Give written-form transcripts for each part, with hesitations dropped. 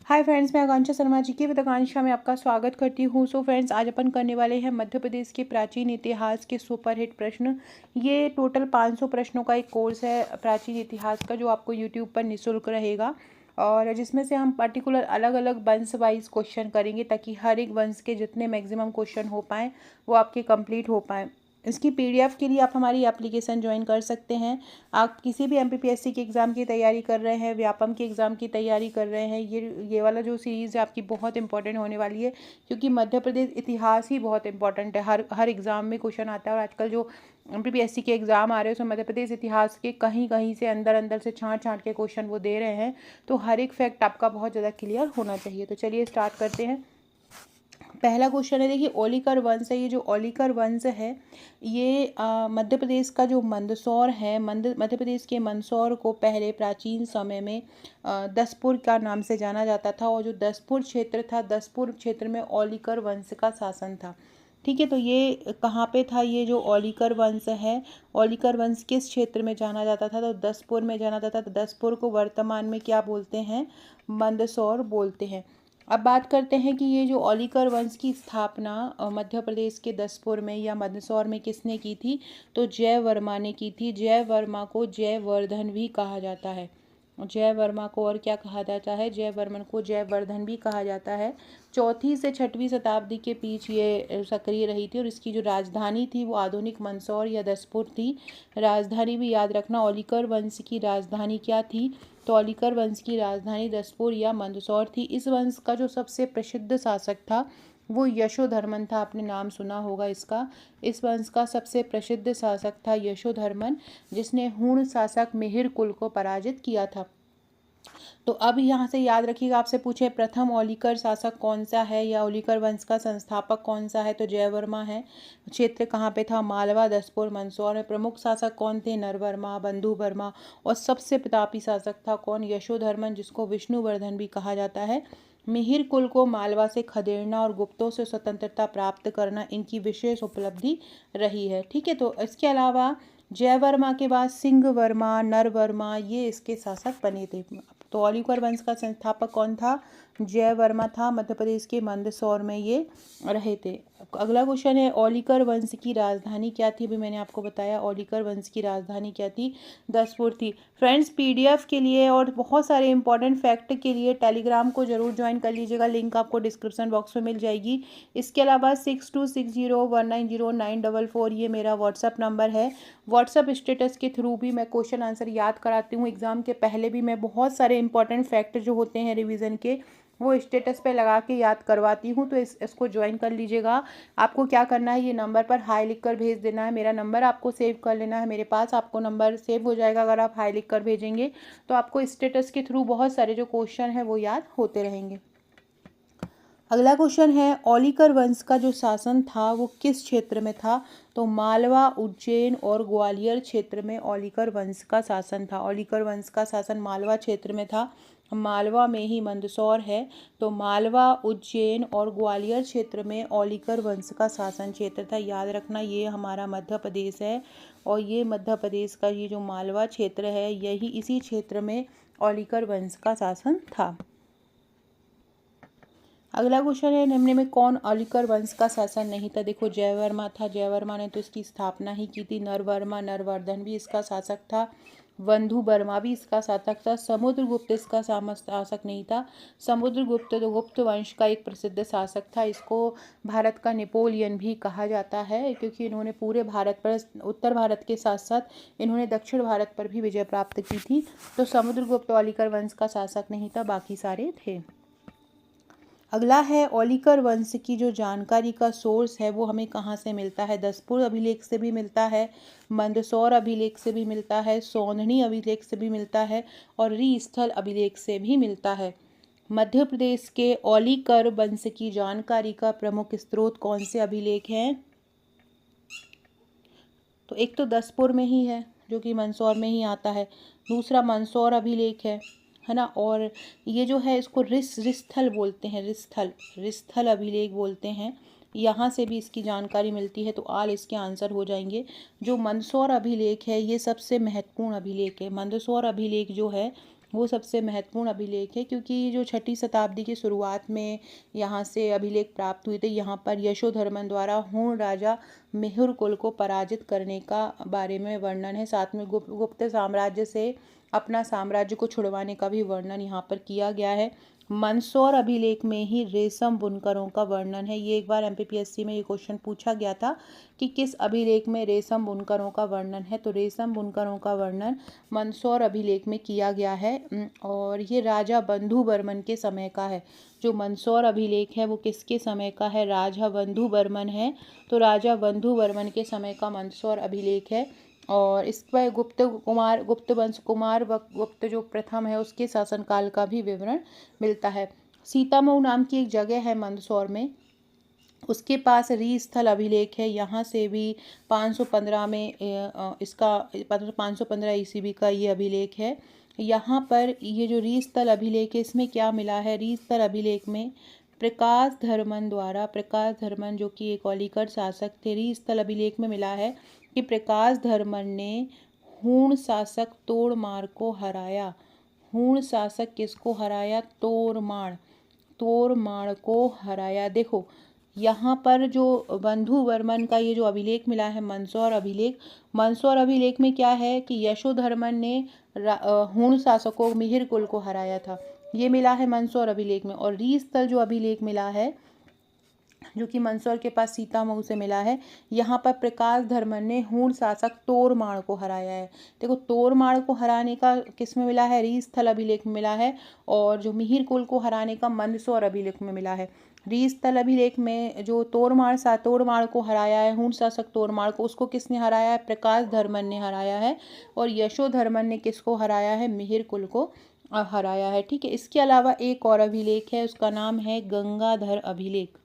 Hi friends, मैं आकांक्षा शर्मा जी की आकांक्षा में आपका स्वागत करती हूँ। सो फ्रेंड्स, आज अपन करने वाले हैं मध्य प्रदेश के प्राचीन इतिहास के सुपरहिट प्रश्न। ये टोटल 500 प्रश्नों का एक कोर्स है प्राचीन इतिहास का, जो आपको यूट्यूब पर निःशुल्क रहेगा और जिसमें से हम पर्टिकुलर अलग अलग वंश वाइज क्वेश्चन करेंगे ताकि हर एक वंश के जितने मैक्सिमम क्वेश्चन हो पाएँ वो आपके कंप्लीट हो पाएँ। इसकी पीडीएफ के लिए आप हमारी एप्लीकेशन ज्वाइन कर सकते हैं। आप किसी भी एमपीपीएससी के एग्ज़ाम की तैयारी कर रहे हैं, व्यापम के एग्ज़ाम की तैयारी कर रहे हैं, ये वाला जो सीरीज़ है आपकी बहुत इंपॉर्टेंट होने वाली है, क्योंकि मध्य प्रदेश इतिहास ही बहुत इंपॉर्टेंट है। हर हर एग्ज़ाम में क्वेश्चन आता है और आजकल जो एमपीपीएससी के एग्ज़ाम आ रहे हैं उसमें मध्य प्रदेश इतिहास के कहीं कहीं से अंदर अंदर से छाँट छाँट के क्वेश्चन वो दे रहे हैं। तो हर एक फैक्ट आपका बहुत ज़्यादा क्लियर होना चाहिए। तो चलिए स्टार्ट करते हैं। पहला क्वेश्चन है, देखिए ओलिकर वंश है। ये जो ओलिकर वंश है ये मध्य प्रदेश का जो मंदसौर है, मध्य प्रदेश के मंदसौर को पहले प्राचीन समय में दसपुर का नाम से जाना जाता था। और जो दसपुर क्षेत्र था, दसपुर क्षेत्र में ओलिकर वंश का शासन था। ठीक है, तो ये कहाँ पे था? ये जो ओलिकर वंश है, ओलिकर वंश किस क्षेत्र में जाना जाता था? तो दसपुर में जाना जाता था। तो दसपुर को वर्तमान में क्या बोलते हैं? मंदसौर बोलते हैं। अब बात करते हैं कि ये जो ओलिकर वंश की स्थापना मध्य प्रदेश के दसपुर में या मंदसौर में किसने की थी? तो जयवर्मा ने की थी। जयवर्मा को जयवर्धन भी कहा जाता है। जयवर्मा को और क्या कहा जाता है? जयवर्मन को जयवर्धन भी कहा जाता है। 4वीं से 6वीं शताब्दी के बीच ये सक्रिय रही थी और इसकी जो राजधानी थी वो आधुनिक मंदसौर या दसपुर थी। राजधानी भी याद रखना, ओलिकर वंश की राजधानी क्या थी? तो ओलिकर वंश की राजधानी दसपुर या मंदसौर थी। इस वंश का जो सबसे प्रसिद्ध शासक था वो यशोधर्मन था। आपने नाम सुना होगा इसका। इस वंश का सबसे प्रसिद्ध शासक था यशोधर्मन, जिसने हूण शासक मिहिर कुल को पराजित किया था। तो अब यहाँ से याद रखिएगा, आपसे पूछे प्रथम ओलिकर शासक कौन सा है या ओलिकर वंश का संस्थापक कौन सा है? तो जयवर्मा है। क्षेत्र कहाँ पे था? मालवा, दसपुर, मंदसौर में। प्रमुख शासक कौन थे? नरवर्मा, बंधुवर्मा। और सबसे प्रतापी शासक था कौन? यशोधर्मन, जिसको विष्णुवर्धन भी कहा जाता है। मिहिर कुल को मालवा से खदेड़ना और गुप्तों से स्वतंत्रता प्राप्त करना इनकी विशेष उपलब्धि रही है। ठीक है, तो इसके अलावा जयवर्मा के बाद सिंहवर्मा, नरवर्मा ये इसके शासक बने थे। तो ओलिकर वंश का संस्थापक कौन था? जयवर्मा था। मध्य प्रदेश के मंदसौर में ये रहे थे। अगला क्वेश्चन है, ओलिकर वंश की राजधानी क्या थी? अभी मैंने आपको बताया ओलिकर वंश की राजधानी क्या थी? दसपुर थी। फ्रेंड्स, पीडीएफ के लिए और बहुत सारे इंपॉर्टेंट फैक्ट के लिए टेलीग्राम को जरूर ज्वाइन कर लीजिएगा। लिंक आपको डिस्क्रिप्शन बॉक्स में मिल जाएगी। इसके अलावा 6260190944 ये मेरा व्हाट्सअप नंबर है। व्हाट्सअप स्टेटस के थ्रू भी मैं क्वेश्चन आंसर याद कराती हूँ। एग्ज़ाम के पहले भी मैं बहुत सारे इंपॉर्टेंट फैक्ट जो होते हैं रिवीजन के वो स्टेटस पे लगा के याद करवाती हूँ। तो इसको ज्वाइन कर लीजिएगा। आपको क्या करना है, ये नंबर पर हाई लिख कर भेज देना है। मेरा नंबर आपको सेव कर लेना है मेरे पास, आपको नंबर सेव हो जाएगा अगर आप हाई लिख कर भेजेंगे। तो आपको स्टेटस के थ्रू बहुत सारे जो क्वेश्चन हैं वो याद होते रहेंगे। अगला क्वेश्चन है, ओलिकर वंश का जो शासन था वो किस क्षेत्र में था? तो मालवा, उज्जैन और ग्वालियर क्षेत्र में ओलिकर वंश का शासन था। ओलिकर वंश का शासन मालवा क्षेत्र में था। मालवा में ही मंदसौर है। तो मालवा, उज्जैन और ग्वालियर क्षेत्र में ओलिकर वंश का शासन क्षेत्र था। याद रखना, ये हमारा मध्य प्रदेश है और ये मध्य प्रदेश का ये जो मालवा क्षेत्र है, यही इसी क्षेत्र में ओलिकर वंश का शासन था। अगला क्वेश्चन है, निम्न में कौन ओलिकर वंश का शासन नहीं था? देखो, जयवर्मा था। जयवर्मा ने तो इसकी स्थापना ही की थी। नरवर्मा, नरवर्धन भी इसका शासक था। बंधुवर्मा भी इसका शासक था। समुद्रगुप्त इसका शासक नहीं था। समुद्रगुप्त तो गुप्त वंश का एक प्रसिद्ध शासक था। इसको भारत का नेपोलियन भी कहा जाता है, क्योंकि इन्होंने पूरे भारत पर, उत्तर भारत के साथ साथ इन्होंने दक्षिण भारत पर भी विजय प्राप्त की थी। तो समुद्रगुप्त ओलिकर वंश का शासक नहीं था, बाकी सारे थे। अगला है, ओलिकर वंश की जो जानकारी का सोर्स है वो हमें कहाँ से मिलता है? दसपुर अभिलेख से भी मिलता है, मंदसौर अभिलेख से भी मिलता है, सोंधनी अभिलेख से भी मिलता है और रीस्थल अभिलेख से भी मिलता है। मध्य प्रदेश के ओलिकर वंश की जानकारी का प्रमुख स्रोत कौन से अभिलेख हैं? तो एक तो दसपुर में ही है जो कि मंदसौर में ही आता है। दूसरा मंदसौर अभिलेख है ना। और ये जो है इसको रिस्थल बोलते हैं। रिस्थल अभिलेख बोलते हैं। यहाँ से भी इसकी जानकारी मिलती है। तो आल इसके आंसर हो जाएंगे। जो मंदसौर अभिलेख है ये सबसे महत्वपूर्ण अभिलेख है। मंदसौर अभिलेख जो है वो सबसे महत्वपूर्ण अभिलेख है, क्योंकि जो 6ठी शताब्दी की शुरुआत में यहाँ से अभिलेख प्राप्त हुए थे। यहाँ पर यशोधर्मन द्वारा हूण राजा मिहिर कुल को पराजित करने का बारे में वर्णन है। साथ में गुप्त साम्राज्य से अपना साम्राज्य को छुड़वाने का भी वर्णन यहाँ पर किया गया है। मंदसौर अभिलेख में ही रेशम बुनकरों का वर्णन है। ये एक बार MPPSC में ये क्वेश्चन पूछा गया था कि किस अभिलेख में रेशम बुनकरों का वर्णन है, तो रेशम बुनकरों का वर्णन मंदसौर अभिलेख में किया गया है। और ये राजा बंधु बर्मन के समय का है। जो मंदसौर अभिलेख है वो किसके समय का है? राजा बंधु बर्मन है, तो राजा बंधु बर्मन के समय का मंदसौर अभिलेख है। और इस पर गुप्त वंश कुमार गुप्त जो प्रथम है उसके शासनकाल का भी विवरण मिलता है। सीतामऊ नाम की एक जगह है मंदसौर में, उसके पास रीस्थल अभिलेख है। यहाँ से भी 515 में इसका 515 ईस्वी का ये अभिलेख है। यहाँ पर ये जो रीस्थल अभिलेख है इसमें क्या मिला है? रीस्थल अभिलेख में प्रकाश धर्मन जो कि एक औलीकर शासक थे, रीस्थल अभिलेख में मिला है कि प्रकाश धर्मन ने हूण शासक तोड़माड़ को हराया। हूण शासक किसको हराया? तोड़माड़ को हराया। देखो यहाँ पर जो बंधु वर्मन का ये जो अभिलेख मिला है मंदसौर अभिलेख में क्या है कि यशोधर्मन ने हूण शासकों मिहिर कुल को हराया था। ये मिला है मंदसौर अभिलेख में। और रीस्थल जो अभिलेख मिला है जो कि मंदसौर के पास सीतामऊ से मिला है, यहाँ पर प्रकाश धर्मन ने हूण शासक तोड़माड़ को हराया है। देखो तोड़माड़ को हराने का किस में मिला है? रीस्थल अभिलेख में मिला है। और जो मिहिर कुल को हराने का मंदसौर अभिलेख में मिला है। रीस्थल अभिलेख में जो तोड़माड़ को हराया है, हूण शासक तोड़माड़ को, उसको किसने हराया है? प्रकाश धर्मन ने हराया है। और यशोधर्मन ने किसको हराया है? मिहिर कुल को हराया है। ठीक है। इसके अलावा एक और अभिलेख है, उसका नाम है गंगाधर अभिलेख।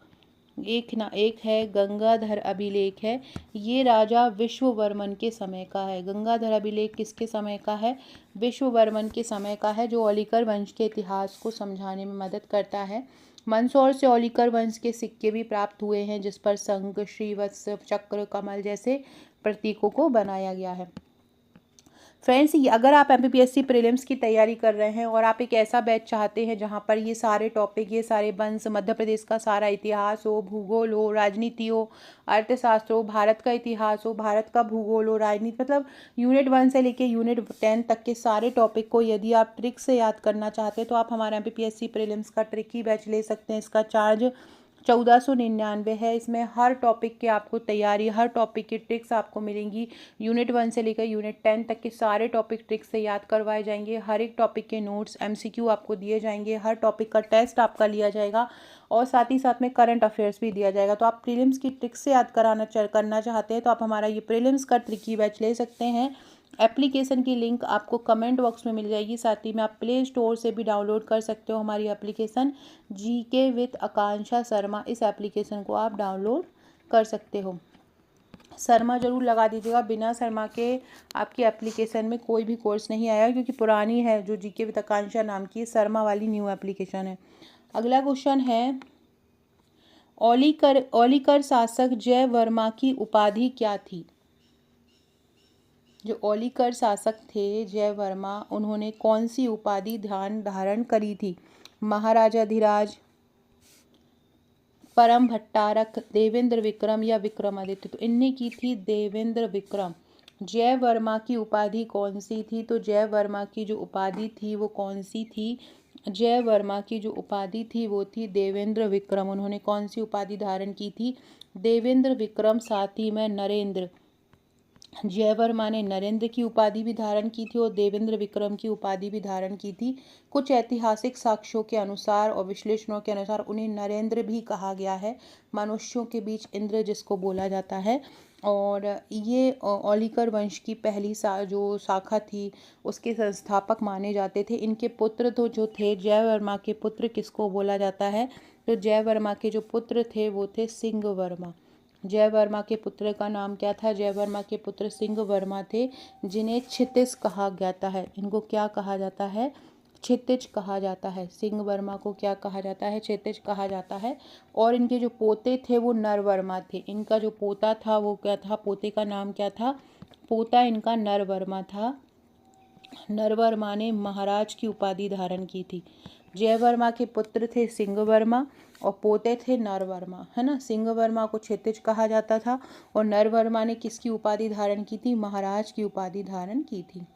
एक है गंगाधर अभिलेख है, ये राजा विश्ववर्मन के समय का है। गंगाधर अभिलेख किसके समय का है? विश्ववर्मन के समय का है, जो औलीकर वंश के इतिहास को समझाने में मदद करता है। मंदसौर से औलीकर वंश के सिक्के भी प्राप्त हुए हैं, जिस पर शंख, श्रीवत्स, चक्र, कमल जैसे प्रतीकों को बनाया गया है। फ्रेंड्स, अगर आप MPPSC प्रीलिम्स की तैयारी कर रहे हैं और आप एक ऐसा बैच चाहते हैं जहां पर ये सारे टॉपिक, ये सारे वंश, मध्य प्रदेश का सारा इतिहास हो, भूगोल हो, राजनीति हो, अर्थशास्त्र हो, भारत का इतिहास हो, भारत का भूगोल हो, राजनीति, मतलब यूनिट 1 से लेके यूनिट 10 तक के सारे टॉपिक को यदि आप ट्रिक से याद करना चाहते हैं तो आप हमारा MPPSC प्रीलिम्स का ट्रिकी बैच ले सकते हैं। इसका चार्ज 1499 है। इसमें हर टॉपिक के आपको तैयारी, हर टॉपिक की ट्रिक्स आपको मिलेंगी। यूनिट 1 से लेकर यूनिट 10 तक के सारे टॉपिक ट्रिक्स से याद करवाए जाएंगे। हर एक टॉपिक के नोट्स, MCQ आपको दिए जाएंगे। हर टॉपिक का टेस्ट आपका लिया जाएगा और साथ ही साथ में करंट अफेयर्स भी दिया जाएगा। तो आप प्रीलिम्स की ट्रिक्स से याद करना चाहते हैं तो आप हमारा ये प्रीलिम्स का ट्रिकी बैच ले सकते हैं। एप्लीकेशन की लिंक आपको कमेंट बॉक्स में मिल जाएगी। साथ ही में आप प्ले स्टोर से भी डाउनलोड कर सकते हो हमारी एप्लीकेशन GK विद आकांक्षा शर्मा। इस एप्लीकेशन को आप डाउनलोड कर सकते हो। शर्मा जरूर लगा दीजिएगा, बिना शर्मा के आपकी एप्लीकेशन में कोई भी कोर्स नहीं आया, क्योंकि पुरानी है जो GK विद आकांक्षा नाम की, शर्मा वाली न्यू एप्लीकेशन है। अगला क्वेश्चन है, औलीकर शासक जय वर्मा की उपाधि क्या थी? जो औलीकर शासक थे जय वर्मा, उन्होंने कौन सी उपाधि धारण करी थी? महाराजाधिराज, परम भट्टारक, देवेंद्र विक्रम या विक्रमादित्य? तो इनने की थी देवेंद्र विक्रम। जय वर्मा की उपाधि कौन सी थी? तो जय वर्मा की जो उपाधि थी वो कौन सी थी? जय वर्मा की जो उपाधि थी वो थी देवेंद्र विक्रम। उन्होंने कौन सी उपाधि धारण की थी? देवेंद्र विक्रम। साथ ही में नरेंद्र, जय वर्मा ने नरेंद्र की उपाधि भी धारण की थी और देवेंद्र विक्रम की उपाधि भी धारण की थी। कुछ ऐतिहासिक साक्ष्यों के अनुसार और विश्लेषणों के अनुसार उन्हें नरेंद्र भी कहा गया है, मनुष्यों के बीच इंद्र जिसको बोला जाता है। और ये औलीकर वंश की पहली जो शाखा थी उसके संस्थापक माने जाते थे। इनके पुत्र तो जो थे, जय वर्मा के पुत्र किसको बोला जाता है? तो जय वर्मा के जो पुत्र थे वो थे सिंह वर्मा। जय वर्मा के पुत्र का नाम क्या था? जय वर्मा के पुत्र सिंह वर्मा थे, जिन्हें क्षितिज कहा जाता है। इनको क्या कहा जाता है? क्षितिज कहा जाता है। सिंह वर्मा को क्या कहा जाता है? क्षितिज कहा जाता है। और इनके जो पोते थे वो नरवर्मा थे। इनका जो पोता था वो क्या था? पोते का नाम क्या था? पोता इनका नरवर्मा था। नरवर्मा ने महाराज की उपाधि धारण की थी। जयवर्मा के पुत्र थे सिंहवर्मा और पोते थे नरवर्मा, है ना। सिंहवर्मा को क्षितिज कहा जाता था और नरवर्मा ने किसकी उपाधि धारण की थी? महाराज की उपाधि धारण की थी।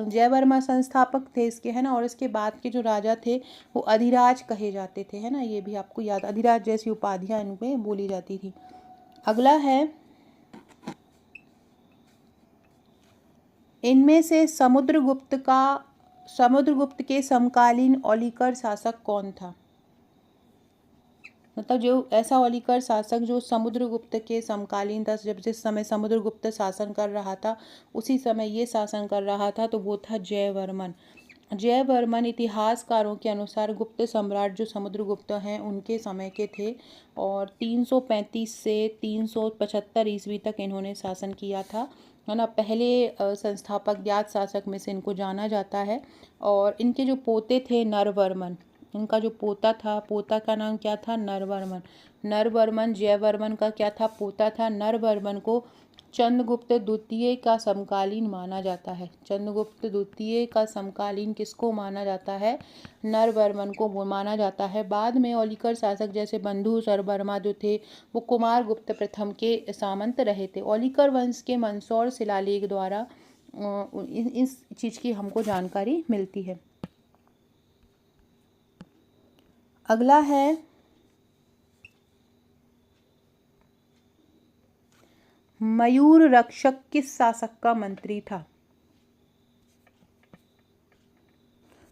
जयवर्मा संस्थापक थे इसके, है ना। और इसके बाद के जो राजा थे वो अधिराज कहे जाते थे, है ना। ये भी आपको याद, अधिराज जैसी उपाधियां इनमें बोली जाती थी। अगला है, इनमें से समुद्रगुप्त के समकालीन औलिकर शासक कौन था? मतलब जो ऐसा औलिकर शासक जो समुद्रगुप्त के समकालीन था, जब जिस समय समुद्रगुप्त शासन कर रहा था उसी समय ये शासन कर रहा था, तो वो था जयवर्मन। जयवर्मन इतिहासकारों के अनुसार गुप्त सम्राट जो समुद्रगुप्त हैं उनके समय के थे और 335 से 375 ईस्वी तक इन्होंने शासन किया था, है ना। पहले संस्थापक ज्ञात शासक में से इनको जाना जाता है। और इनके जो पोते थे नरवर्मन, इनका जो पोता था, पोता का नाम क्या था? नरवर्मन। नरवर्मन जयवर्मन का क्या था? पोता था। नरवर्मन को चंद्रगुप्त द्वितीय का समकालीन माना जाता है। चंद्रगुप्त द्वितीय का समकालीन किसको माना जाता है? नरवर्मन को वो माना जाता है। बाद में औलिकर शासक जैसे बंधु सरवर्मा जो थे वो कुमारगुप्त प्रथम के सामंत रहे थे। औलिकर वंश के मंदसौर शिलालेख द्वारा इस चीज़ की हमको जानकारी मिलती है। अगला है, मयूर रक्षक किस शासक का मंत्री था?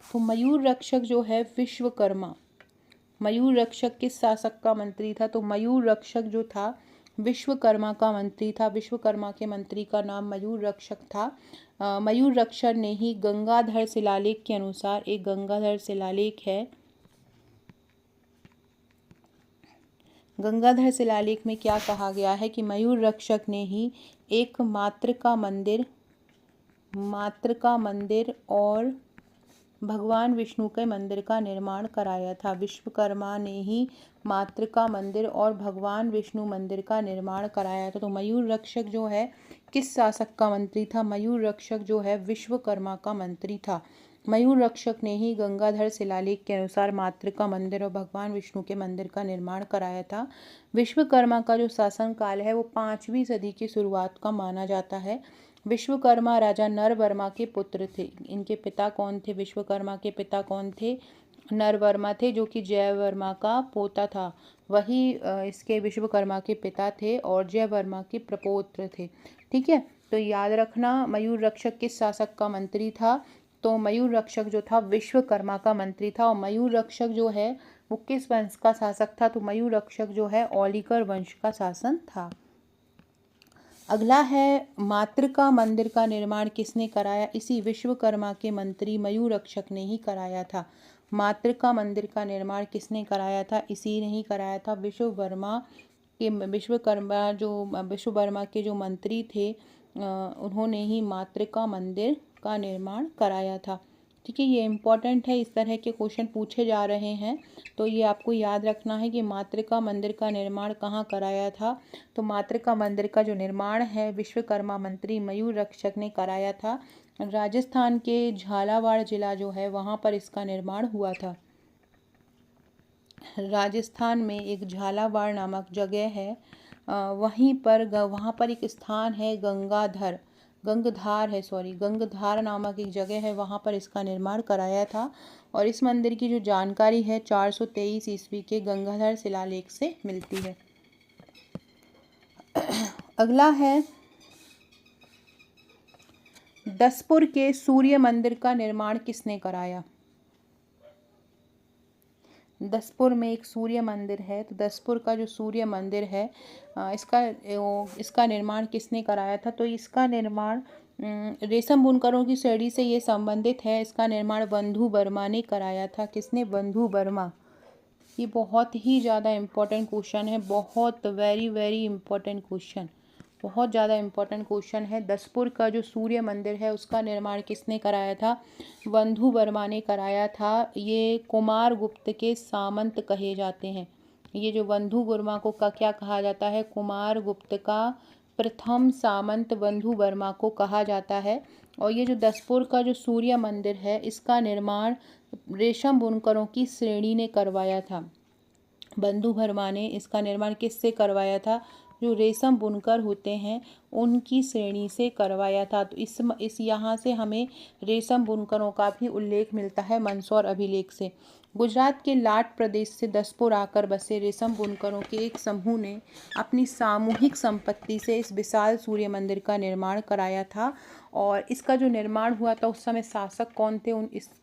तो मयूर रक्षक जो है विश्वकर्मा। मयूर रक्षक किस शासक का मंत्री था? तो मयूर रक्षक जो था विश्वकर्मा का मंत्री था। विश्वकर्मा के मंत्री का नाम मयूर रक्षक था। मयूर रक्षक ने ही गंगाधर शिलालेख के अनुसार, एक गंगाधर शिलालेख है, गंगाधर शिलालेख में क्या कहा गया है कि मयूर रक्षक ने ही एक मातृका मंदिर और भगवान विष्णु के मंदिर का निर्माण कराया था। विश्वकर्मा ने ही मातृका मंदिर और भगवान विष्णु मंदिर का निर्माण कराया था। तो मयूर रक्षक जो है किस शासक का मंत्री था? मयूर रक्षक जो है विश्वकर्मा का मंत्री था। मयूर रक्षक ने ही गंगाधर शिलालेख के अनुसार मातृका मंदिर और भगवान विष्णु के मंदिर का निर्माण कराया था। विश्वकर्मा का जो शासन काल है वो 5वीं सदी की शुरुआत का माना जाता है। विश्वकर्मा राजा नरवर्मा के पुत्र थे। इनके पिता कौन थे? विश्वकर्मा के पिता कौन थे? नरवर्मा थे, जो कि जयवर्मा का पोता था। वही इसके विश्वकर्मा के पिता थे और जयवर्मा के प्रपौत्र थे। ठीक है, तो याद रखना मयूर रक्षक किस शासक का मंत्री था? तो मयूर रक्षक जो था विश्वकर्मा का मंत्री था। और मयूर रक्षक जो है वो किस वंश का शासक था? तो मयूर रक्षक जो है औलिकर वंश का शासन था। अगला है, मातृका मंदिर का निर्माण किसने कराया? इसी विश्वकर्मा के मंत्री मयूर रक्षक ने ही कराया था। मातृका मंदिर का निर्माण किसने कराया था? इसी ने ही कराया था। विश्ववर्मा के जो मंत्री थे उन्होंने ही मातृका मंदिर का निर्माण कराया था। ठीक है, ये इम्पॉर्टेंट है, इस तरह के क्वेश्चन पूछे जा रहे हैं, तो ये आपको याद रखना है कि मातृका मंदिर का निर्माण कहाँ कराया था। तो मातृका मंदिर का जो निर्माण है विश्वकर्मा मंत्री मयूर रक्षक ने कराया था। राजस्थान के झालावाड़ जिला जो है वहाँ पर इसका निर्माण हुआ था। राजस्थान में एक झालावाड़ नामक जगह है, वहाँ पर एक स्थान है गंगधार नामक एक जगह है, वहाँ पर इसका निर्माण कराया था। और इस मंदिर की जो जानकारी है 423 ईस्वी के गंगाधर शिलालेख से मिलती है। अगला है, दसपुर के सूर्य मंदिर का निर्माण किसने कराया? दसपुर में एक सूर्य मंदिर है, तो दसपुर का जो सूर्य मंदिर है इसका निर्माण किसने कराया था? तो इसका निर्माण रेशम बुनकरों की श्रेणी से ये संबंधित है। इसका निर्माण बंधु वर्मा ने कराया था। किसने? बंधु वर्मा। ये बहुत ही ज़्यादा इम्पोर्टेंट क्वेश्चन है, बहुत वेरी वेरी इम्पोर्टेंट क्वेश्चन, बहुत ज़्यादा इम्पोर्टेंट क्वेश्चन है। दसपुर का जो सूर्य मंदिर है उसका निर्माण किसने कराया था? बंधु वर्मा ने कराया था। ये कुमारगुप्त के सामंत कहे जाते हैं। ये जो बंधु वर्मा को क्या कहा जाता है? कुमारगुप्त का प्रथम सामंत बंधु वर्मा को कहा जाता है। और ये जो दसपुर का जो सूर्य मंदिर है इसका निर्माण रेशम बुनकरों की श्रेणी ने करवाया था। बंधु वर्मा ने इसका निर्माण किससे करवाया था? जो रेशम बुनकर होते हैं उनकी श्रेणी से करवाया था। तो इस यहाँ से हमें रेशम बुनकरों का भी उल्लेख मिलता है मंदसौर अभिलेख से। गुजरात के लाट प्रदेश से दसपुर आकर बसे रेशम बुनकरों के एक समूह ने अपनी सामूहिक संपत्ति से इस विशाल सूर्य मंदिर का निर्माण कराया था। और इसका जो निर्माण हुआ था उस समय शासक कौन थे?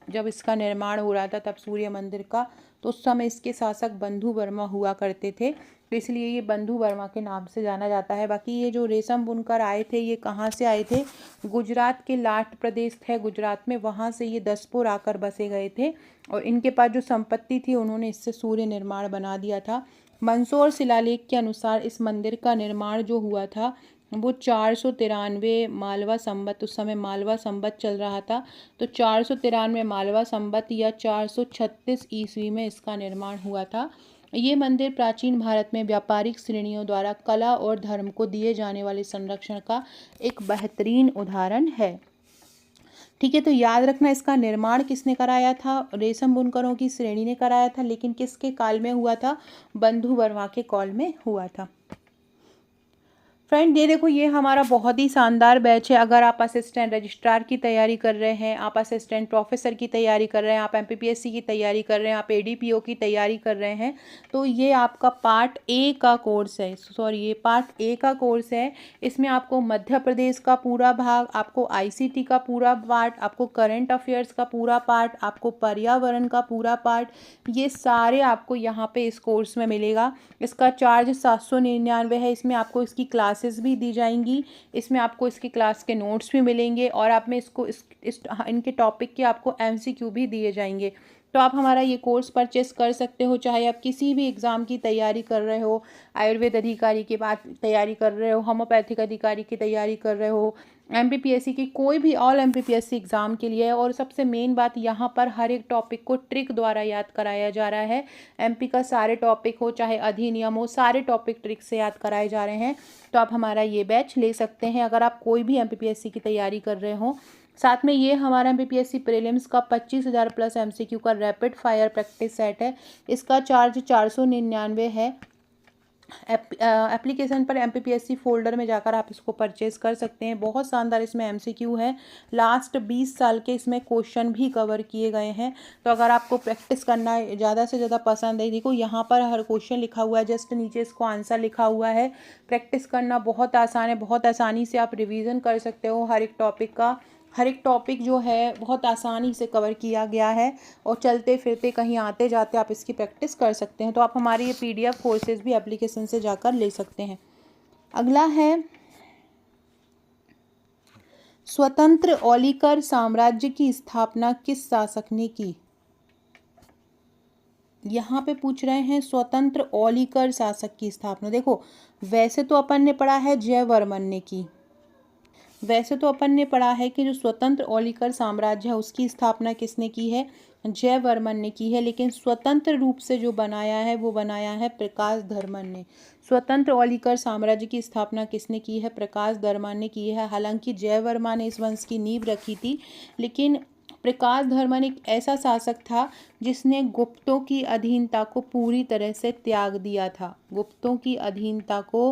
जब इसका निर्माण हो रहा था तब सूर्य मंदिर का, तो उस समय इसके शासक बंधु वर्मा हुआ करते थे, तो इसलिए ये बंधु वर्मा के नाम से जाना जाता है। बाकी ये जो रेशम बुनकर आए थे ये कहाँ से आए थे? गुजरात के लाट प्रदेश है गुजरात में, वहाँ से ये दसपुर आकर बसे गए थे और इनके पास जो संपत्ति थी उन्होंने इससे सूर्य निर्माण बना दिया था। मंदसौर शिलालेख के अनुसार इस मंदिर का निर्माण जो हुआ था वो 493 मालवा संवत, उस समय मालवा संवत चल रहा था, तो 493 मालवा संवत या 436 ईस्वी में इसका निर्माण हुआ था। ये मंदिर प्राचीन भारत में व्यापारिक श्रेणियों द्वारा कला और धर्म को दिए जाने वाले संरक्षण का एक बेहतरीन उदाहरण है। ठीक है, तो याद रखना इसका निर्माण किसने कराया था? रेशम बुनकरों की श्रेणी ने कराया था, लेकिन किसके काल में हुआ था? बंधु वर्मा के काल में हुआ था। फ्रेंड ये देखो, ये हमारा बहुत ही शानदार बैच है। अगर आप असिस्टेंट रजिस्ट्रार की तैयारी कर रहे हैं, आप असिस्टेंट प्रोफेसर की तैयारी कर रहे हैं, आप एमपीपीएससी की तैयारी कर रहे हैं, आप एडीपीओ की तैयारी कर रहे हैं, तो ये आपका पार्ट ए का कोर्स है। ये पार्ट ए का कोर्स है। इसमें आपको मध्य प्रदेश का पूरा भाग, आपको आईसीटी का पूरा पार्ट, आपको करंट अफेयर्स का पूरा पार्ट, आपको पर्यावरण का पूरा पार्ट, ये सारे आपको यहाँ पे इस कोर्स में मिलेगा। इसका चार्ज 799 है। इसमें आपको इसकी क्लासेस भी दी जाएंगी, इसमें आपको इसकी क्लास के नोट्स भी मिलेंगे और आप में इसको इनके टॉपिक के आपको एमसीक्यू भी दिए जाएंगे। तो आप हमारा ये कोर्स परचेस कर सकते हो, चाहे आप किसी भी एग्ज़ाम की तैयारी कर रहे हो, आयुर्वेद अधिकारी की बात तैयारी कर रहे हो, होम्योपैथिक अधिकारी की तैयारी कर रहे हो, एमपीपीएससी की कोई भी ऑल एमपीपीएससी एग्ज़ाम के लिए है। और सबसे मेन बात, यहाँ पर हर एक टॉपिक को ट्रिक द्वारा याद कराया जा रहा है। एमपी का सारे टॉपिक हो चाहे अधिनियम हो, सारे टॉपिक ट्रिक से याद कराए जा रहे हैं। तो आप हमारा ये बैच ले सकते हैं अगर आप कोई भी एमपीपीएससी की तैयारी कर रहे हो। साथ में ये हमारा एमपीपीएससी प्रीलिम्स का 25,000 प्लस एमसीक्यू का रैपिड फायर प्रैक्टिस सेट है। इसका चार्ज 499 है। एप्लीकेशन पर एमपीपीएससी फोल्डर में जाकर आप इसको परचेज कर सकते हैं। बहुत शानदार इसमें एमसीक्यू है, लास्ट 20 साल के इसमें क्वेश्चन भी कवर किए गए हैं। तो अगर आपको प्रैक्टिस करना ज़्यादा से ज़्यादा पसंद है, देखो यहाँ पर हर क्वेश्चन लिखा हुआ है, जस्ट नीचे इसको आंसर लिखा हुआ है। प्रैक्टिस करना बहुत आसान है, बहुत आसानी से आप रिविज़न कर सकते हो। हर एक टॉपिक का, हर एक टॉपिक जो है बहुत आसानी से कवर किया गया है और चलते फिरते कहीं आते जाते आप इसकी प्रैक्टिस कर सकते हैं। तो आप हमारे ये पीडीएफ कोर्सेज भी एप्लीकेशन से जाकर ले सकते हैं। अगला है स्वतंत्र औलिकर साम्राज्य की स्थापना किस शासक ने की? यहाँ पे पूछ रहे हैं स्वतंत्र औलिकर शासक की स्थापना। देखो वैसे तो अपन ने पढ़ा है जयवर्मन ने की, वैसे तो अपन ने पढ़ा है कि जो स्वतंत्र औलिकर साम्राज्य है उसकी स्थापना किसने की है? जयवर्मन ने की है। लेकिन स्वतंत्र रूप से जो बनाया है वो बनाया है प्रकाश धर्मन ने। स्वतंत्र औलिकर साम्राज्य की स्थापना किसने की है? प्रकाश धर्मन ने की है। हालांकि जयवर्मा ने इस वंश की नींव रखी थी, लेकिन प्रकाश धर्मन एक ऐसा शासक था जिसने गुप्तों की अधीनता को पूरी तरह से त्याग दिया था। गुप्तों की अधीनता को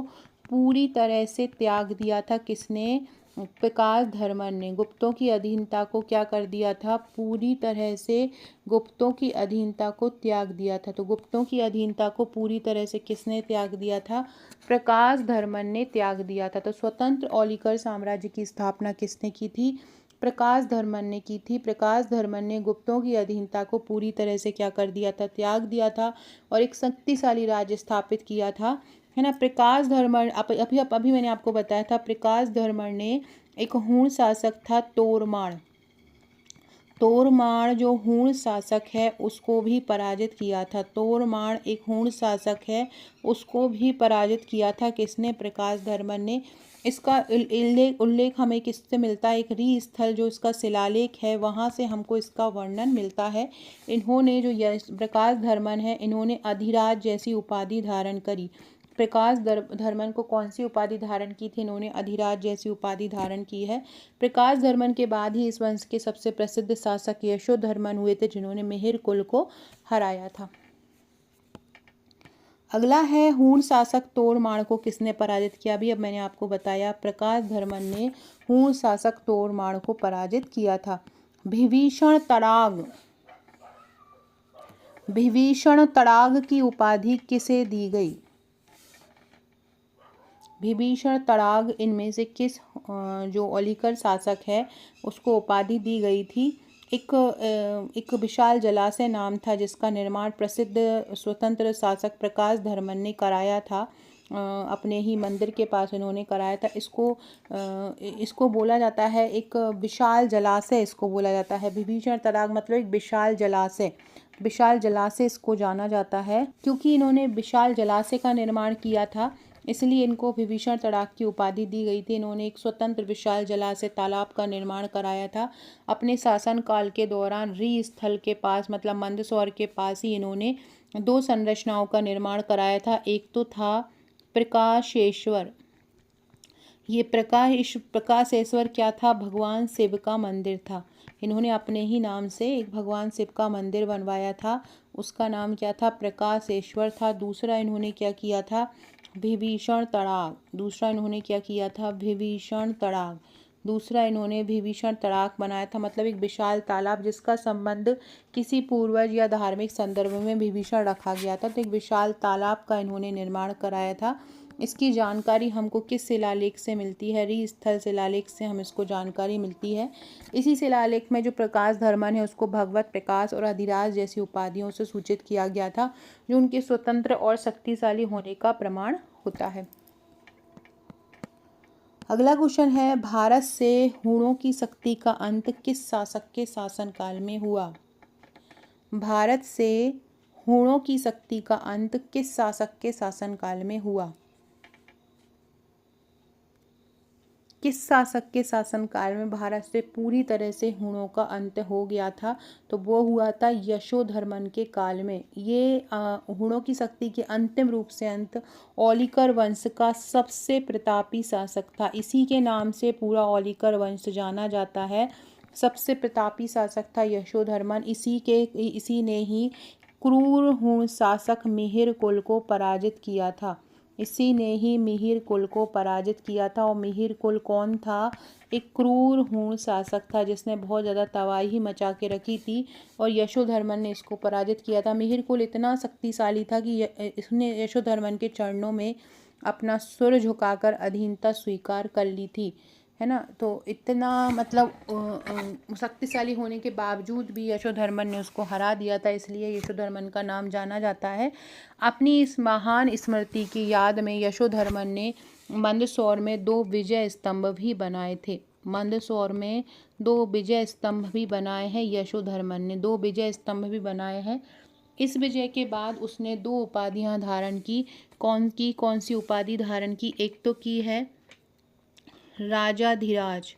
पूरी तरह से त्याग दिया था। किसने? प्रकाश धर्मन ने गुप्तों की अधीनता को क्या कर दिया था? पूरी तरह से गुप्तों की अधीनता को त्याग दिया था। तो गुप्तों की अधीनता को पूरी तरह से किसने त्याग दिया था? प्रकाश धर्मन ने त्याग दिया था। तो स्वतंत्र औलिकर साम्राज्य की स्थापना किसने की थी? प्रकाश धर्मन ने की थी। प्रकाश धर्मन ने गुप्तों की अधीनता को पूरी तरह से क्या कर दिया था? त्याग दिया था और एक शक्तिशाली राज्य स्थापित किया था, है ना। प्रकाश धर्मन अभी मैंने आपको बताया था, प्रकाश धर्मन ने एक हूण शासक था तोरमाण। तोरमाण जो हूण शासक है उसको भी पराजित किया था। तोरमाण एक हूण शासक है, उसको भी पराजित किया था। किसने? प्रकाश धर्मन ने। इसका उल्लेख हमें किससे मिलता है? एक री स्थल जो इसका शिलालेख है वहाँ से हमको इसका वर्णन मिलता है। इन्होंने जो प्रकाश धर्मन है इन्होंने अधिराज जैसी उपाधि धारण करी। प्रकाश धर्मन को कौन सी उपाधि धारण की थी? इन्होंने अधिराज जैसी उपाधि धारण की है। प्रकाश धर्मन के बाद ही इस वंश के सबसे प्रसिद्ध शासक यशोधर्मन हुए थे, जिन्होंने मिहिर कुल को हराया था। अगला है हूण शासक तोड़माड़ को किसने पराजित किया? अभी अब मैंने आपको बताया प्रकाश धर्मन ने हूण शासक तोड़माड़ को पराजित किया था। विभीषण तड़ाग की उपाधि किसे दी गई? विभीषण तड़ाग इनमें से किस जो औलिकर शासक है उसको उपाधि दी गई थी? एक विशाल जलाशय नाम था जिसका निर्माण प्रसिद्ध स्वतंत्र शासक प्रकाश धर्मन ने कराया था। अपने ही मंदिर के पास इन्होंने कराया था। इसको बोला जाता है एक विशाल जलाशय, इसको बोला जाता है। विभीषण तड़ाग मतलब एक विशाल जलाशय, विशाल जलाशय इसको जाना जाता है। क्योंकि इन्होंने विशाल जलाशय का निर्माण किया था, इसलिए इनको विभीषण तड़ाग की उपाधि दी गई थी। इन्होंने एक स्वतंत्र विशाल जलाशय तालाब का निर्माण कराया था। अपने शासन काल के दौरान री स्थल के पास मतलब मंदसौर के पास ही इन्होंने 2 संरचनाओं का निर्माण कराया था। एक तो था प्रकाशेश्वर। ये प्रकाशेश्वर क्या था? भगवान शिव का मंदिर था। इन्होंने अपने ही नाम से एक भगवान शिव का मंदिर बनवाया था, उसका नाम क्या था? प्रकाशेश्वर था। दूसरा इन्होंने क्या किया था? विभीषण तड़ाग। दूसरा इन्होंने विभीषण तड़ाग बनाया था, मतलब एक विशाल तालाब जिसका संबंध किसी पूर्वज या धार्मिक संदर्भ में विभीषण रखा गया था। तो एक विशाल तालाब का इन्होंने निर्माण कराया था। इसकी जानकारी हमको किस शिलालेख से मिलती है? री स्थल शिलालेख से हम इसको जानकारी मिलती है। इसी शिलालेख में जो प्रकाश धर्मन है उसको भगवत प्रकाश और अधिराज जैसी उपाधियों से सूचित किया गया था, जो उनके स्वतंत्र और शक्तिशाली होने का प्रमाण होता है। अगला क्वेश्चन है, भारत से हूणों की शक्ति का अंत किस शासक के शासनकाल में हुआ? भारत से हूणों की शक्ति का अंत किस शासक के शासनकाल में हुआ? किस शासक के शासनकाल में भारत से पूरी तरह से हूणों का अंत हो गया था? तो वो हुआ था यशोधर्मन के काल में। ये हूणों की शक्ति के अंतिम रूप से अंत औलिकर वंश का सबसे प्रतापी शासक था। इसी के नाम से पूरा औलिकर वंश जाना जाता है। सबसे प्रतापी शासक था यशोधर्मन। इसी ने ही क्रूर हूण शासक मिहिर कुल को पराजित किया था। और मिहिर कुल कौन था? एक क्रूर हूण शासक था जिसने बहुत ज़्यादा तबाही मचा के रखी थी और यशोधर्मन ने इसको पराजित किया था। मिहिर कुल इतना शक्तिशाली था कि इसने यशोधर्मन के चरणों में अपना सिर झुकाकर अधीनता स्वीकार कर ली थी, है ना। तो इतना मतलब शक्तिशाली होने के बावजूद भी यशोधर्मन ने उसको हरा दिया था, इसलिए यशोधर्मन का नाम जाना जाता है। अपनी इस महान स्मृति की याद में यशोधर्मन ने मंदसौर में 2 विजय स्तंभ भी बनाए थे। यशोधर्मन ने 2 विजय स्तंभ भी बनाए हैं। इस विजय के बाद उसने 2 उपाधियां धारण की। कौन सी उपाधि धारण की? एक तो की है राजाधिराज।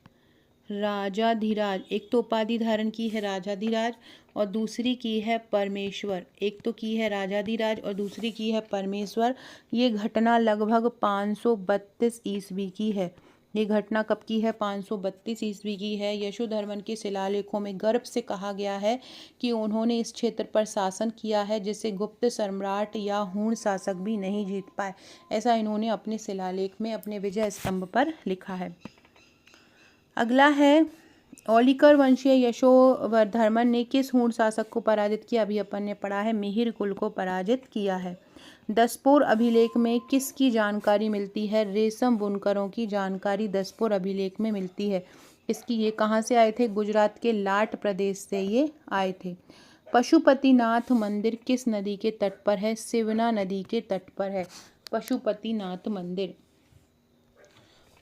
एक तो उपाधि धारण की है राजाधिराज और दूसरी की है परमेश्वर। एक तो की है राजाधिराज और दूसरी की है परमेश्वर। ये घटना लगभग 532 ईस्वी की है। ये घटना कब की है? 532 ईस्वी की है। यशोधर्मन के शिलालेखों में गर्व से कहा गया है कि उन्होंने इस क्षेत्र पर शासन किया है जिसे गुप्त सम्राट या हूण शासक भी नहीं जीत पाए। ऐसा इन्होंने अपने शिलालेख में अपने विजय स्तंभ पर लिखा है। अगला है, औलिकर वंशीय यशोधर्मन ने किस हूण शासक को पराजित किया? अभी अपन ने पढ़ा है, मिहिर कुल को पराजित किया है। दसपुर अभिलेख में किसकी जानकारी मिलती है? रेशम बुनकरों की जानकारी दसपुर अभिलेख में मिलती है। ये कहाँ से आए थे? गुजरात के लाट प्रदेश से ये आए थे। पशुपतिनाथ मंदिर किस नदी के तट पर है? शिवना नदी के तट पर है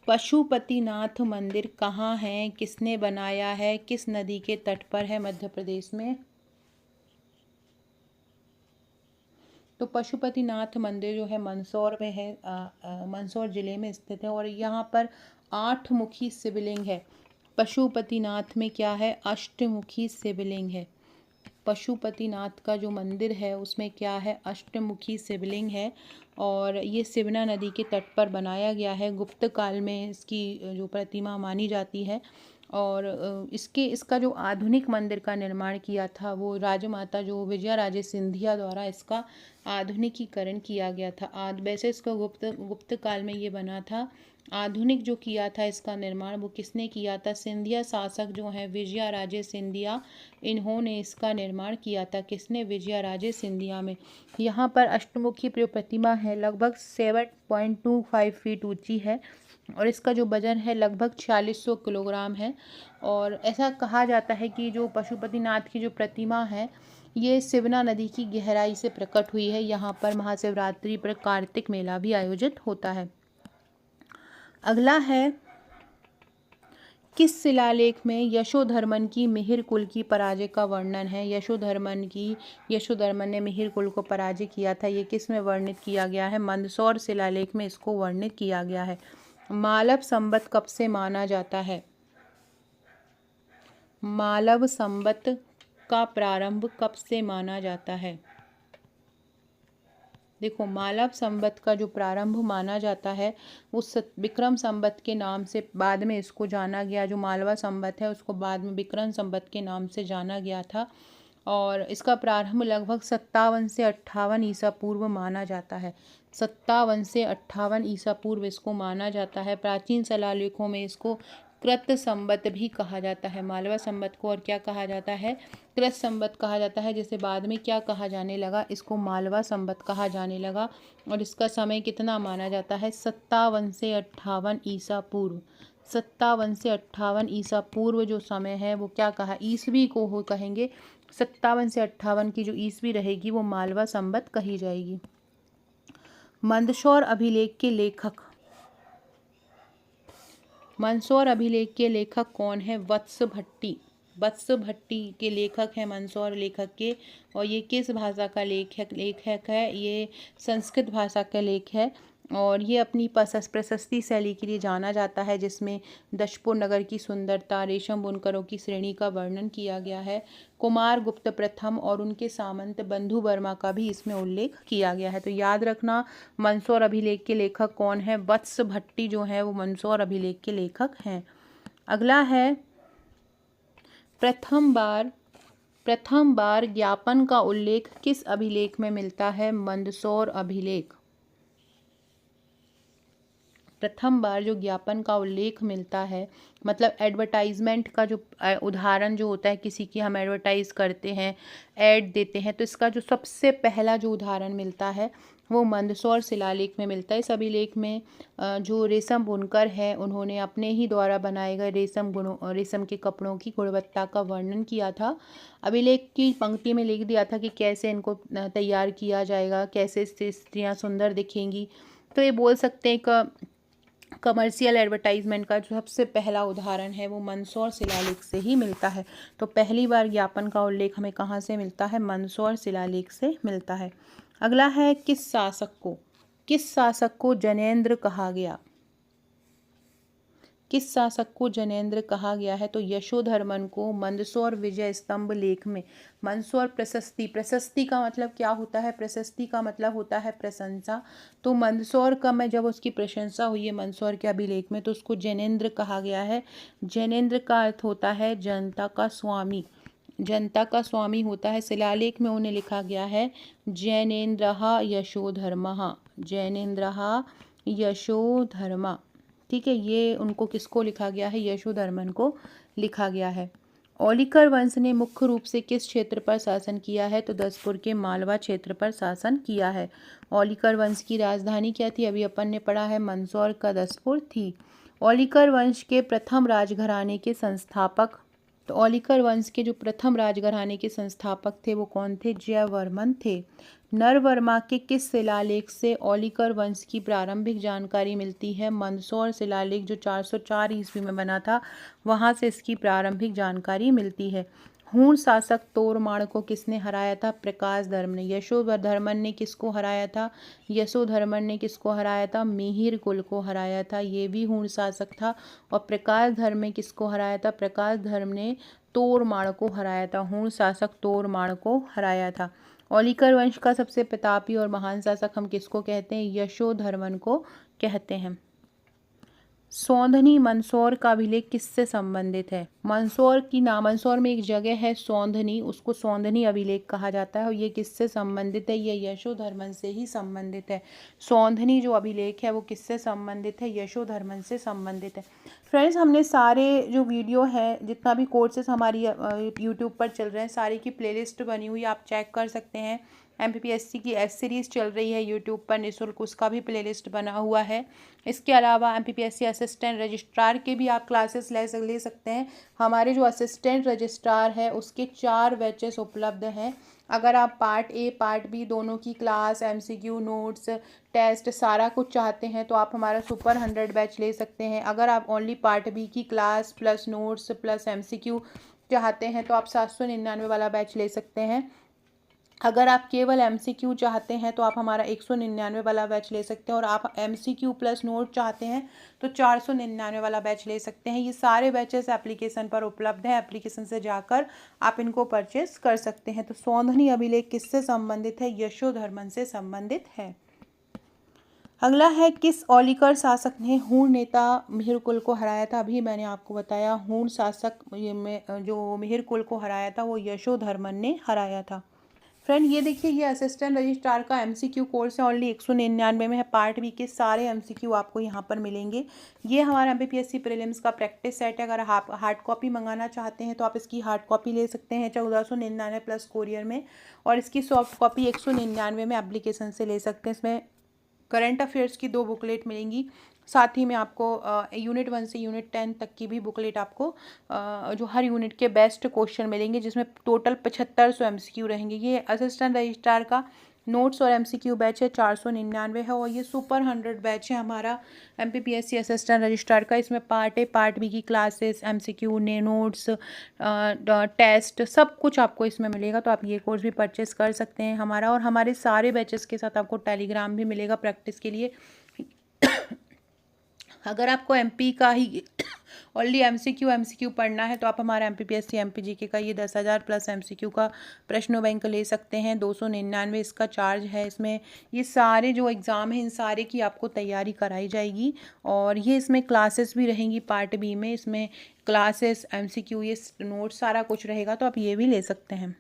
पशुपतिनाथ मंदिर कहाँ है? किसने बनाया है? किस नदी के तट पर है? मध्य प्रदेश में। तो पशुपतिनाथ मंदिर जो है मंदसौर में है, मंदसौर जिले में स्थित है और यहाँ पर 8 मुखी शिवलिंग है। पशुपतिनाथ में क्या है? अष्टमुखी शिवलिंग है। पशुपतिनाथ का जो मंदिर है उसमें क्या है, अष्टमुखी शिवलिंग है और ये शिवना नदी के तट पर बनाया गया है। गुप्त काल में इसकी जो प्रतिमा मानी जाती है और इसका जो आधुनिक मंदिर का निर्माण किया था वो राजमाता जो विजया राजे सिंधिया द्वारा इसका आधुनिकीकरण किया गया था। वैसे इसका गुप्त काल में ये बना था। आधुनिक जो किया था इसका निर्माण वो किसने किया था, सिंधिया शासक जो हैं विजया राजे सिंधिया, इन्होंने इसका निर्माण किया था। किसने, विजया राजे सिंधिया में। यहाँ पर अष्टमुखी प्रतिमा है, लगभग 7.25 फीट ऊंची है और इसका जो वजन है लगभग 4600 किलोग्राम है। और ऐसा कहा जाता है कि जो पशुपतिनाथ की जो प्रतिमा है ये शिवना नदी की गहराई से प्रकट हुई है। यहाँ पर महाशिवरात्रि पर कार्तिक मेला भी आयोजित होता है। अगला है, किस शिलालेख में यशोधर्मन की मिहिर कुल की पराजय का वर्णन है। यशोधर्मन ने मिहिर कुल को पराजय किया था, ये किस में वर्णित किया गया है, मंदसौर शिलालेख में इसको वर्णित किया गया है। मालव संवत कब से माना जाता है, मालव संवत का प्रारंभ कब से माना जाता है। देखो, मालव संवत का जो प्रारंभ माना जाता है उस विक्रम संवत के नाम से बाद में इसको जाना गया। जो मालवा संवत है उसको बाद में विक्रम संवत के नाम से जाना गया था और इसका प्रारंभ लगभग 57 से 58 ईसा पूर्व माना जाता है। 57 से 58 ईसा पूर्व इसको माना जाता है। प्राचीन शिलालेखों में इसको कृत संवत भी कहा जाता है। मालवा संवत को और क्या कहा जाता है, कृत संवत कहा जाता है, जिसे बाद में क्या कहा जाने लगा, इसको मालवा संवत कहा जाने लगा। और इसका समय कितना माना जाता है, 57 से 58 ईसा पूर्व। 57 से 58 ईसा पूर्व जो समय है वो क्या कहा, ईसवी को हो कहेंगे। 57 से 58 की जो ईसवी रहेगी वो मालवा संवत कही जाएगी। मंदसौर अभिलेख के लेखक, मंदसौर अभिलेख के लेखक कौन है, वत्स भट्टी। वत्स भट्टी के लेखक हैं मंदसौर लेखक के। और ये किस भाषा का लेखक है, ये संस्कृत भाषा का लेख है और ये अपनी प्रशस्ति शैली के लिए जाना जाता है, जिसमें दशपुर नगर की सुंदरता, रेशम बुनकरों की श्रेणी का वर्णन किया गया है। कुमार गुप्त प्रथम और उनके सामंत बंधु वर्मा का भी इसमें उल्लेख किया गया है। तो याद रखना, मंदसौर अभिलेख के लेखक कौन है, वत्स भट्टी जो है वो मंदसौर अभिलेख के लेखक हैं। अगला है, प्रथम बार ज्ञापन का उल्लेख किस अभिलेख में मिलता है, मंदसौर अभिलेख। प्रथम बार जो ज्ञापन का उल्लेख मिलता है, मतलब एडवर्टाइजमेंट का जो उदाहरण जो होता है, किसी की हम एडवर्टाइज करते हैं, ऐड देते हैं, तो इसका जो सबसे पहला जो उदाहरण मिलता है वो मंदसौर शिलालेख में मिलता है। इस अभिलेख में जो रेशम बुनकर है उन्होंने अपने ही द्वारा बनाए गए रेशम के कपड़ों की गुणवत्ता का वर्णन किया था। अभिलेख की पंक्ति में लिख दिया था कि कैसे इनको तैयार किया जाएगा, कैसे स्त्रियाँ सुंदर दिखेंगी। तो ये बोल सकते हैं कि कमर्शियल एडवर्टाइजमेंट का जो सबसे पहला उदाहरण है वो मंदसौर शिलालेख से ही मिलता है। तो पहली बार ज्ञापन का उल्लेख हमें कहाँ से मिलता है, मंदसौर शिलालेख से मिलता है। अगला है, किस शासक को जैनेन्द्र कहा गया। किस शासक को जैनेन्द्र कहा गया है, तो यशोधर्मन को मंदसौर विजय स्तंभ लेख में। मंदसौर प्रशस्ति का मतलब क्या होता है, प्रशस्ति का मतलब होता है प्रशंसा। तो मंदसौर का में जब उसकी प्रशंसा हुई है मंदसौर के अभिलेख में तो उसको जैनेन्द्र कहा गया है। जैनेन्द्र का अर्थ होता है जनता का स्वामी, जनता का स्वामी होता है। शिलालेख में उन्हें लिखा गया है जैनेन्द्रः यशोधर्मः, जैनेन्द्रः यशोधर्मा। ठीक है, ये उनको किसको लिखा गया है, यशोधर्मन को लिखा गया है। औलिकर वंश ने मुख्य रूप से किस क्षेत्र पर शासन किया है, तो दसपुर के मालवा क्षेत्र पर शासन किया है। औलिकर वंश की राजधानी क्या थी, अभी अपन ने पढ़ा है मंदसौर का दसपुर थी। औलिकर वंश के प्रथम राजघराने के संस्थापक, तो औलिकर वंश के जो प्रथम राजघराने के संस्थापक थे वो कौन थे, जयवर्मन थे। नरवर्मा के किस शिलालेख से औलिकर वंश की प्रारंभिक जानकारी मिलती है, मंदसौर शिलालेख जो 404 ईस्वी में बना था वहाँ से इसकी प्रारंभिक जानकारी मिलती है। हूण शासक तोरमाण को किसने हराया था? प्रकाशधर्म ने। यशोधर्मन ने किसको हराया था? यशोधर्मन ने किसको हराया था? मिहिर कुल को हराया था, ये भी हूण शासक था। और प्रकाशधर्म ने किसको हराया था? प्रकाशधर्म ने तोरमाण को हराया था, हूण शासक तोरमाण को हराया था। औलिकर वंश का सबसे प्रतापी और महान शासक हम किसको कहते हैं? यशोधर्मन को कहते हैं। सौंधनी मंदसौर का अभिलेख किससे संबंधित है? मंदसौर में एक जगह है सौंधनी, उसको सौंधनी अभिलेख कहा जाता है और ये किससे संबंधित है? ये यशोधर्मन से ही संबंधित है। सौंधनी जो अभिलेख है वो किससे संबंधित है? यशोधर्मन से संबंधित है। फ्रेंड्स, हमने सारे जो वीडियो है, जितना भी कोर्सेस हमारी यूट्यूब पर चल रहे हैं, सारी की प्लेलिस्ट बनी हुई, आप चेक कर सकते हैं। MPPSC की एस सीरीज़ चल रही है यूट्यूब पर निःशुल्क, उसका भी प्लेलिस्ट बना हुआ है। इसके अलावा MPPSC असिस्टेंट रजिस्ट्रार के भी आप क्लासेस ले सकते हैं। हमारे जो असिस्टेंट रजिस्ट्रार है उसके 4 बैचेस उपलब्ध हैं। अगर आप पार्ट ए पार्ट बी दोनों की क्लास, MCQ, नोट्स, टेस्ट सारा कुछ चाहते हैं तो आप हमारा सुपर 100 बैच ले सकते हैं। अगर आप ओनली पार्ट बी की class plus notes plus MCQ चाहते हैं तो आप 799 वाला बैच ले सकते हैं। अगर आप केवल MCQ चाहते हैं तो आप हमारा 199 वाला बैच ले सकते हैं। और आप MCQ प्लस नोट चाहते हैं तो 499 वाला बैच ले सकते हैं। ये सारे बैचेस एप्लीकेशन पर उपलब्ध हैं, एप्लीकेशन से जाकर आप इनको परचेस कर सकते हैं। तो सौंधनी अभिलेख किससे संबंधित है? यशोधर्मन से संबंधित है। अगला है, किस औलिकर शासक ने हूण नेता मिहिर कुल को हराया था? अभी मैंने आपको बताया, हूण शासक में जो मिहिर कुल को हराया था वो यशोधर्मन ने हराया था। फ्रेंड, ये देखिए, ये असिस्टेंट रजिस्ट्रार का MCQ कोर्स है, ओनली 199 में है। पार्ट बी के सारे MCQ आपको यहाँ पर मिलेंगे। ये हमारा MPPSC प्रीलिम्स का प्रैक्टिस सेट है। अगर आप हार्ड कॉपी मंगाना चाहते हैं तो आप इसकी हार्ड कॉपी ले सकते हैं 1499 प्लस कोरियर में, और इसकी सॉफ्ट कॉपी 199 में एप्लीकेशन से ले सकते हैं। इसमें करंट अफेयर्स की 2 बुकलेट मिलेंगी, साथ ही में आपको यूनिट 1 से यूनिट 10 तक की भी बुकलेट आपको जो हर यूनिट के बेस्ट क्वेश्चन मिलेंगे, जिसमें टोटल 7500 MCQ रहेंगे। ये असिस्टेंट रजिस्ट्रार का नोट्स और MCQ बैच है, 499 है। और ये सुपर 100 बैच है हमारा MPPSC असिस्टेंट रजिस्ट्रार का। इसमें पार्ट ए पार्ट बी की क्लासेस, MCQ ने नोट्स, टेस्ट, सब कुछ आपको इसमें मिलेगा। तो आप ये कोर्स भी परचेस कर सकते हैं हमारा। और हमारे सारे बैचेस के साथ आपको टेलीग्राम भी मिलेगा प्रैक्टिस के लिए। अगर आपको MP का ही ओनली MCQ पढ़ना है तो आप हमारा MPPSC MPGK का ये 10,000 प्लस MCQ का प्रश्न बैंक ले सकते हैं। 299 इसका चार्ज है। इसमें ये सारे जो एग्ज़ाम हैं इन सारे की आपको तैयारी कराई जाएगी। और ये इसमें क्लासेस भी रहेंगी पार्ट बी में, इसमें क्लासेस, MCQ, ये नोट सारा कुछ रहेगा, तो आप ये भी ले सकते हैं।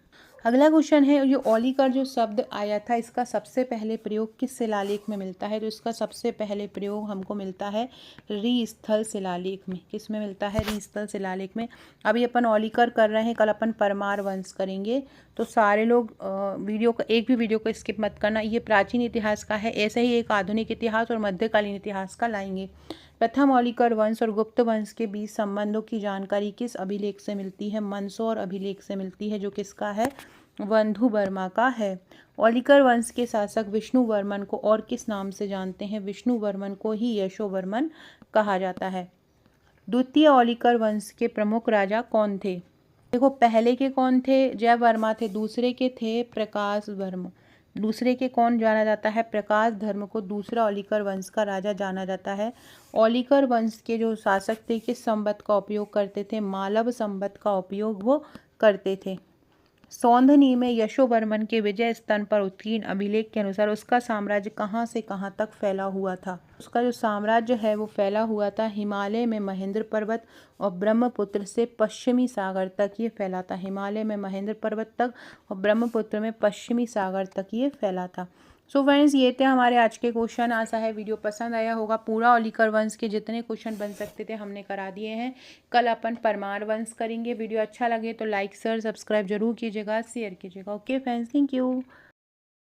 अगला क्वेश्चन है, ये औलिकर जो शब्द आया था इसका सबसे पहले प्रयोग किस शिलालेख में मिलता है? तो इसका सबसे पहले प्रयोग हमको मिलता है रीस्थल शिलालेख में। किस में मिलता है? रीस्थल शिलालेख में। अभी अपन औलिकर कर रहे हैं, कल अपन परमार वंश करेंगे। तो सारे लोग वीडियो का एक भी वीडियो को स्किप मत करना। ये प्राचीन इतिहास का है, ऐसे ही एक आधुनिक इतिहास और मध्यकालीन इतिहास का लाएंगे। प्रथम औलिकर वंश और गुप्त वंश के बीच संबंधों की जानकारी किस अभिलेख से मिलती है? मंदसौर अभिलेख से मिलती है, जो किसका है? बंधु वर्मा का है। औलिकर वंश के शासक विष्णुवर्मन को और किस नाम से जानते हैं? विष्णुवर्मन को ही यशोवर्मन कहा जाता है। द्वितीय औलिकर वंश के प्रमुख राजा कौन थे? देखो, पहले के कौन थे? जयवर्मा थे। दूसरे के थे प्रकाश धर्म। दूसरे के कौन जाना जाता है? प्रकाश धर्म को दूसरा औलिकर वंश का राजा जाना जाता है। औलिकर वंश के जो शासक थे किस संवत का उपयोग करते थे? मालव संवत का उपयोग वो करते थे। सौंधनी में यशोवर्मन के विजय स्तंभ पर उत्कीर्ण अभिलेख के अनुसार उसका साम्राज्य कहाँ से कहाँ तक फैला हुआ था? उसका जो साम्राज्य है वो फैला हुआ था हिमालय में महेंद्र पर्वत और ब्रह्मपुत्र से पश्चिमी सागर तक ये फैला था। हिमालय में महेंद्र पर्वत तक और ब्रह्मपुत्र में पश्चिमी सागर तक ये फैला था। सो फ्रेंड्स, ये थे हमारे आज के क्वेश्चन। आशा है वीडियो पसंद आया होगा। पूरा औलिकर वंश के जितने क्वेश्चन बन सकते थे हमने करा दिए हैं। कल अपन परमार वंश करेंगे। वीडियो अच्छा लगे तो लाइक शेयर सब्सक्राइब जरूर कीजिएगा, शेयर कीजिएगा। Okay friends, thank you.